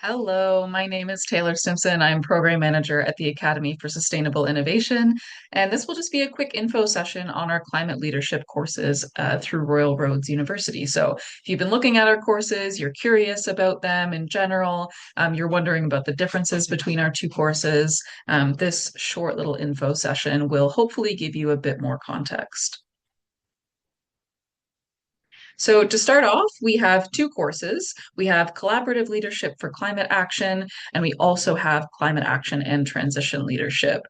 Hello, my name is Taylor Simpson. I'm program manager at the Academy for Sustainable Innovation, and this will just be a quick info session on our climate leadership courses through Royal Roads University. So, if you've been looking at our courses, you're curious about them in general, you're wondering about the differences between our two courses, this short little info session will hopefully give you a bit more context. So, to start off, we have two courses. We have Collaborative Leadership for Climate Action, and we also have Climate Action and Transition Leadership.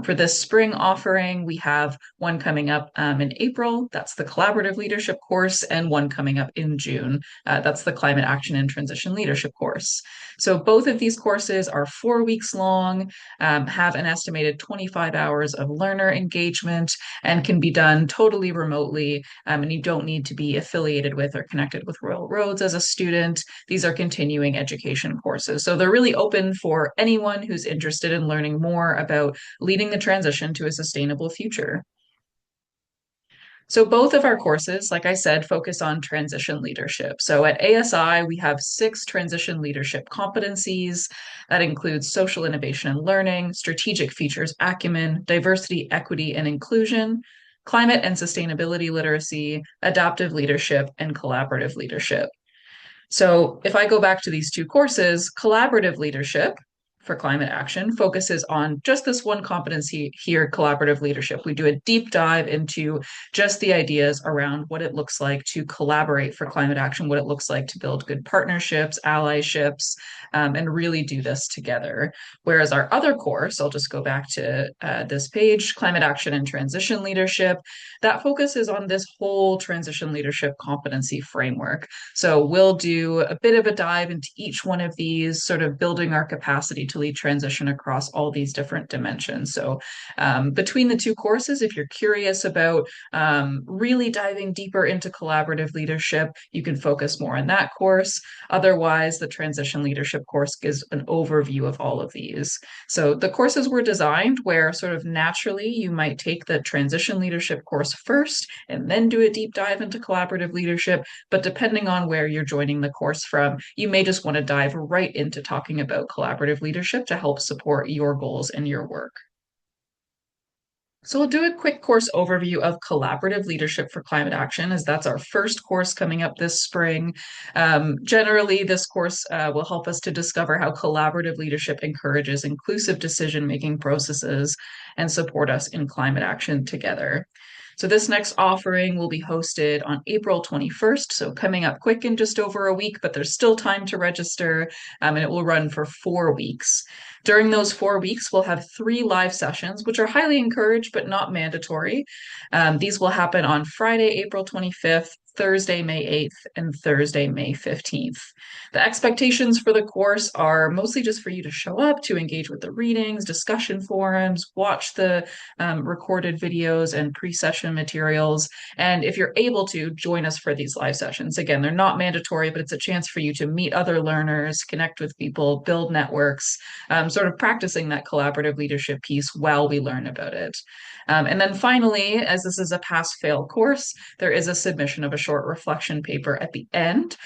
For this spring offering, we have one coming up in April. That's the Collaborative Leadership course, and one coming up in June. That's the Climate Action and Transition Leadership course. So, both of these courses are 4 weeks long, have an estimated 25 hours of learner engagement, and can be done totally remotely, and you don't need to be affiliated with or connected with Royal Roads as a student. These are continuing education courses. So they're really open for anyone who's interested in learning more about leading the transition to a sustainable future. So both of our courses, like I said, focus on transition leadership. So at ASI, we have 6 transition leadership competencies. That includes social innovation and learning, strategic features acumen, diversity, equity, and inclusion, climate and sustainability literacy, adaptive leadership, and collaborative leadership. So if I go back to these two courses, collaborative leadership for climate action focuses on just this one competency here, collaborative leadership. We do a deep dive into just the ideas around what it looks like to collaborate for climate action, what it looks like to build good partnerships, allyships, and really do this together. Whereas our other course, I'll just go back to this page, climate action and transition leadership, that focuses on this whole transition leadership competency framework. So we'll do a bit of a dive into each one of these, sort of building our capacity to lead transition across all these different dimensions. So between the two courses, if you're curious about really diving deeper into collaborative leadership, you can focus more on that course. Otherwise, the transition leadership course gives an overview of all of these. So the courses were designed where sort of naturally you might take the transition leadership course first and then do a deep dive into collaborative leadership. But depending on where you're joining the course from, you may just want to dive right into talking about collaborative leadership to help support your goals and your work. So we'll do a quick course overview of collaborative leadership for climate action, as that's our first course coming up this spring. Generally, this course will help us to discover how collaborative leadership encourages inclusive decision-making processes and support us in climate action together. So this next offering will be hosted on April 21st, so coming up quick in just over a week, but there's still time to register, and it will run for 4 weeks. During those 4 weeks, we'll have 3 live sessions, which are highly encouraged but not mandatory. These will happen on Friday, April 25th, Thursday, May 8th, and Thursday, May 15th. The expectations for the course are mostly just for you to show up, to engage with the readings, discussion forums, watch the recorded videos and pre-session materials. And if you're able to, join us for these live sessions. Again, they're not mandatory, but it's a chance for you to meet other learners, connect with people, build networks, sort of practicing that collaborative leadership piece while we learn about it. And then finally, as this is a pass-fail course, there is a submission of a short reflection paper at the end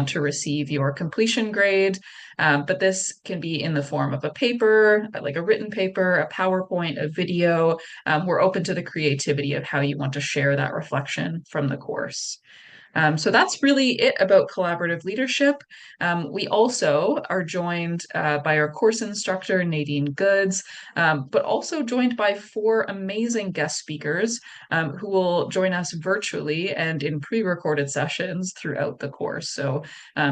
to receive your completion grade. But this can be in the form of a paper, like a written paper, a PowerPoint, a video. We're open to the creativity of how you want to share that reflection from the course. So that's really it about collaborative leadership. We also are joined by our course instructor, Nadine Goods, but also joined by 4 amazing guest speakers who will join us virtually and in pre-recorded sessions throughout the course. So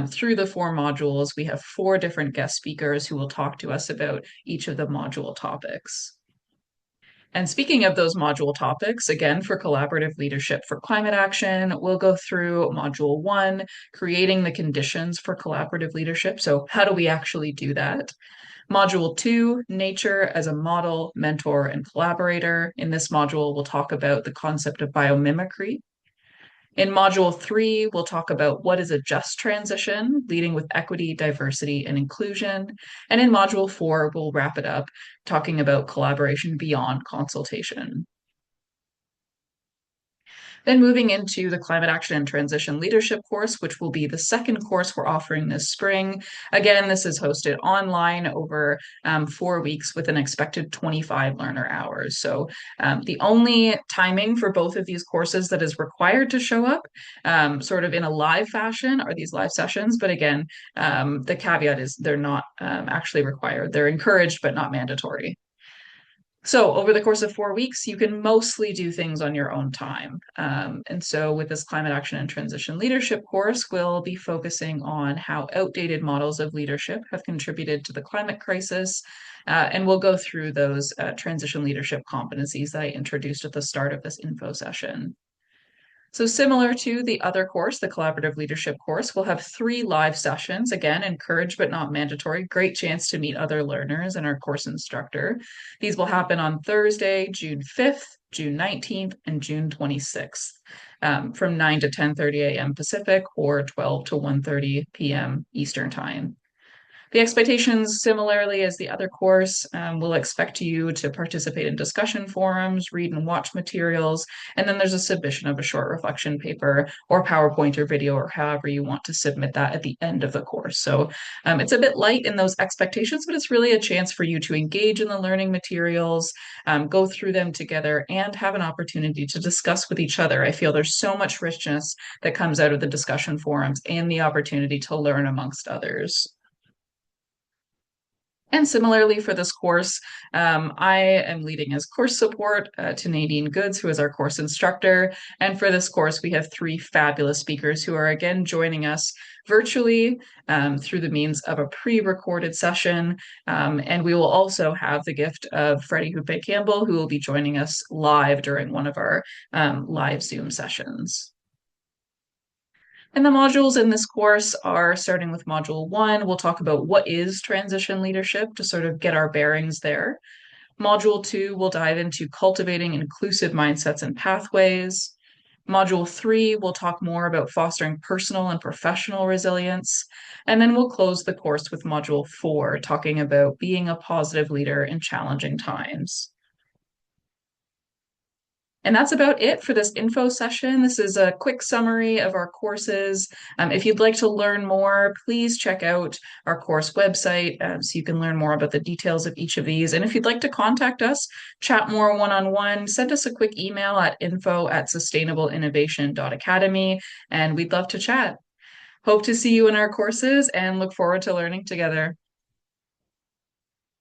through the 4 modules, we have 4 different guest speakers who will talk to us about each of the module topics. And speaking of those module topics, again, for collaborative leadership for climate action, we'll go through module 1, creating the conditions for collaborative leadership. So, how do we actually do that? Module 2, nature as a model, mentor, and collaborator. In this module, we'll talk about the concept of biomimicry. In module 3, we'll talk about what is a just transition, leading with equity, diversity, and inclusion. And in module 4, we'll wrap it up talking about collaboration beyond consultation. Then moving into the Climate Action and Transition Leadership course, which will be the second course we're offering this spring. Again, this is hosted online over 4 weeks with an expected 25 learner hours. So the only timing for both of these courses that is required to show up sort of in a live fashion are these live sessions. But again, the caveat is they're not actually required. They're encouraged, but not mandatory. So, over the course of 4 weeks, you can mostly do things on your own time. And so, with this Climate Action and Transition Leadership course, we'll be focusing on how outdated models of leadership have contributed to the climate crisis. And we'll go through those transition leadership competencies that I introduced at the start of this info session. So similar to the other course, the collaborative leadership course, we'll have 3 live sessions. Again, encouraged but not mandatory. Great chance to meet other learners and our course instructor. These will happen on Thursday, June 5th, June 19th, and June 26th, from 9 to 10:30 a.m. Pacific or 12 to 1:30 p.m. Eastern Time. The expectations, similarly as the other course, will expect you to participate in discussion forums, read and watch materials, and then there's a submission of a short reflection paper or PowerPoint or video or however you want to submit that at the end of the course. So it's a bit light in those expectations, but it's really a chance for you to engage in the learning materials, go through them together, and have an opportunity to discuss with each other. I feel there's so much richness that comes out of the discussion forums and the opportunity to learn amongst others. And similarly for this course, I am leading as course support to Nadine Goods, who is our course instructor. And for this course, we have 3 fabulous speakers who are again joining us virtually through the means of a pre-recorded session. And we will also have the gift of Freddie Hoope Campbell, who will be joining us live during one of our live Zoom sessions. And the modules in this course are starting with module 1. We'll talk about what is transition leadership to sort of get our bearings there. Module 2, we'll dive into cultivating inclusive mindsets and pathways. Module 3, we'll talk more about fostering personal and professional resilience. And then we'll close the course with Module 4, talking about being a positive leader in challenging times. And that's about it for this info session. This is a quick summary of our courses. If you'd like to learn more, please check out our course website so you can learn more about the details of each of these. And if you'd like to contact us, chat more one-on-one, send us a quick email at info@sustainableinnovation.academy, and we'd love to chat. Hope to see you in our courses and look forward to learning together.